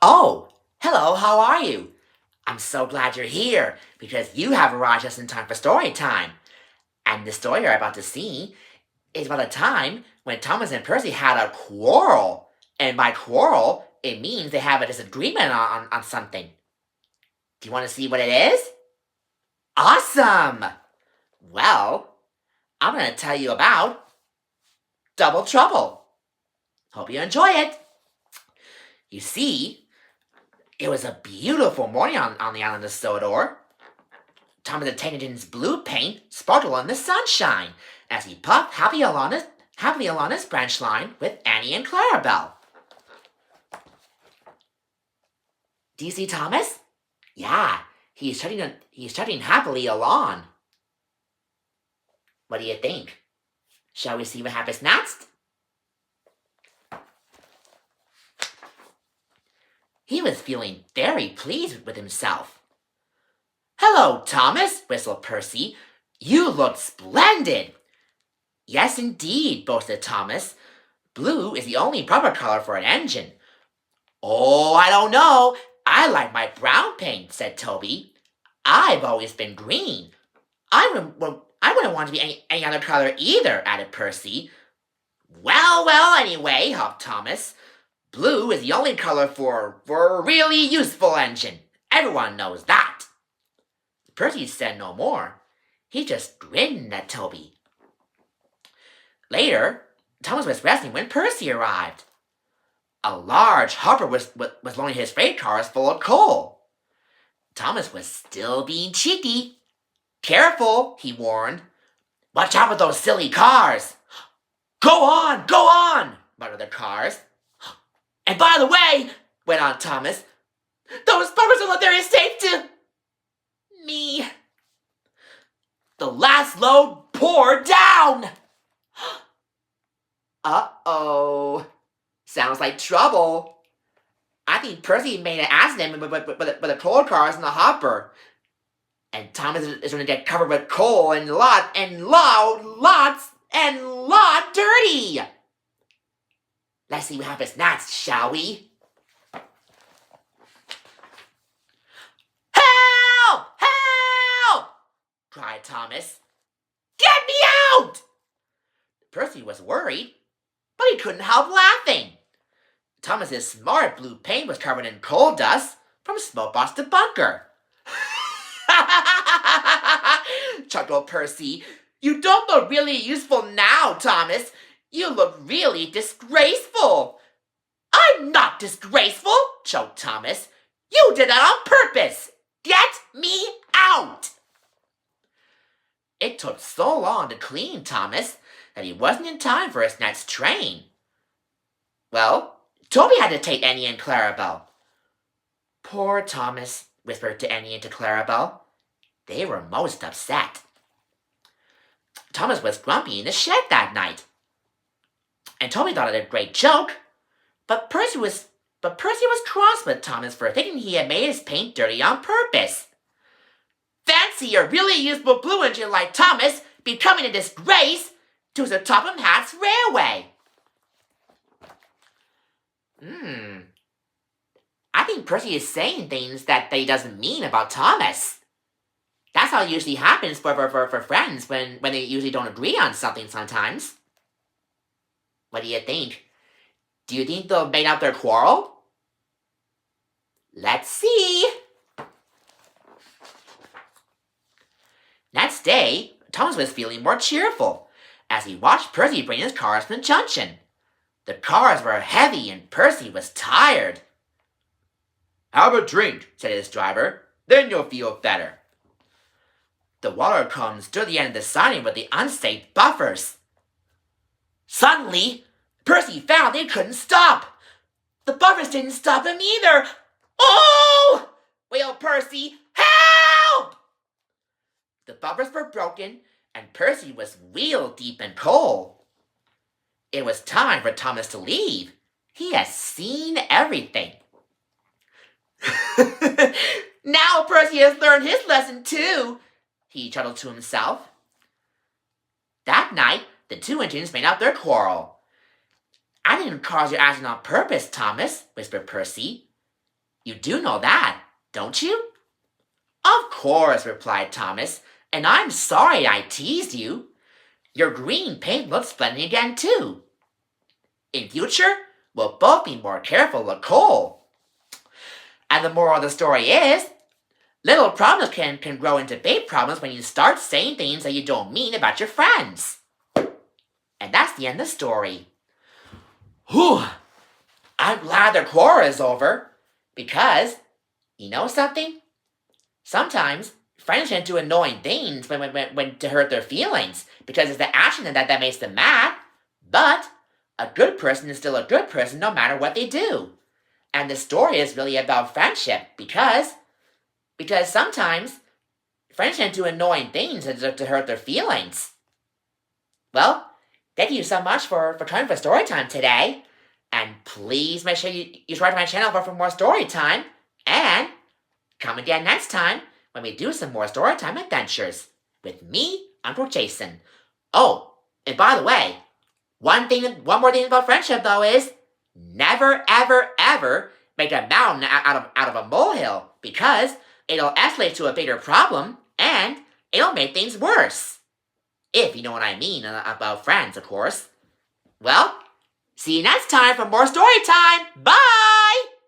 Oh, hello, how are you? I'm so glad you're here because you have arrived just in time for story time. And the story you're about to see is about a time when Thomas and Percy had a quarrel. And by quarrel, it means they have a disagreement on something. Do you want to see what it is? Awesome! Well, I'm going to tell you about Double Trouble. Hope you enjoy it. You see, it was a beautiful morning on the island of Sodor. Thomas the Tank Engine's blue paint sparkled in the sunshine as he puffed happily along his branch line with Annie and Clarabelle. Do you see Thomas? Yeah, he's trotting happily along. What do you think? Shall we see what happens next? He was feeling very pleased with himself. "Hello, Thomas," whistled Percy. "You look splendid." "Yes, indeed," boasted Thomas. "Blue is the only proper color for an engine." "Oh, I don't know. I like my brown paint," said Toby. "I've always been green." I wouldn't want to be any other color either," added Percy. Well, anyway, huffed Thomas. "Blue is the only color for a really useful engine. Everyone knows that." Percy said no more. He just grinned at Toby. Later, Thomas was resting when Percy arrived. A large hopper was loading his freight cars full of coal. Thomas was still being cheeky. "Careful," he warned. "Watch out with those silly cars." Go on, muttered the cars. "And by the way," went on Thomas, "those puppers will let their estate to me." The last load poured down. Uh-oh. Sounds like trouble. I think Percy made an accident with the coal cars in the hopper. And Thomas is going to get covered with coal and lots dirty. Let's see what happens next, shall we? "Help! Help!" cried Thomas. "Get me out!" Percy was worried, but he couldn't help laughing. Thomas's smart blue paint was covered in coal dust from smoke box to bunker. Chuckled Percy. "You don't look really useful now, Thomas. You look really disgraceful." "I'm not disgraceful," choked Thomas. "You did that on purpose. Get me out." It took so long to clean Thomas that he wasn't in time for his next train. Well, Toby had to take Annie and Clarabelle. "Poor Thomas," whispered to Annie and to Clarabelle. They were most upset. Thomas was grumpy in the shed that night. And Toby thought it a great joke, but Percy was cross with Thomas for thinking he had made his paint dirty on purpose. "Fancy a really useful blue engine like Thomas becoming a disgrace to the Topham Hatt's Railway." I think Percy is saying things that he doesn't mean about Thomas. That's how it usually happens for friends when they usually don't agree on something sometimes. What do you think? Do you think they'll make out their quarrel? Let's see. Next day, Thomas was feeling more cheerful as he watched Percy bring his cars from the junction. The cars were heavy and Percy was tired. "Have a drink," said his driver. "Then you'll feel better." The water cone stood at the end of the siding with the unsafe buffers. Suddenly, Percy found they couldn't stop. The buffers didn't stop him either. "Oh!" wailed Percy. "Help!" The buffers were broken, and Percy was wheel deep in coal. It was time for Thomas to leave. He has seen everything. Now Percy has learned his lesson too, he chuckled to himself. That night, the two engines made out their quarrel. "I didn't cause your accident on purpose, Thomas," whispered Percy. You do know that, don't you? Of course, replied Thomas, and I'm sorry I teased you. Your green paint looks splendid again, too. In future, we'll both be more careful with coal. And the moral of the story is, little problems can grow into big problems when you start saying things that you don't mean about your friends. And that's the end of the story. Whew! I'm glad the quarrel is over, because, you know something? Sometimes friends can do annoying things when to hurt their feelings, because it's the action that makes them mad. But a good person is still a good person no matter what they do. And the story is really about friendship, because sometimes friends can do annoying things to hurt their feelings. Well, thank you so much for coming for story time today. And please make sure you subscribe to my channel for more story time. And come again next time when we do some more story time adventures with me, Uncle Jason. Oh, and by the way, one more thing about friendship though is never, ever, ever make a mountain out of a molehill, because it'll escalate to a bigger problem and it'll make things worse. If you know what I mean about friends, of course. Well, see you next time for more story time. Bye!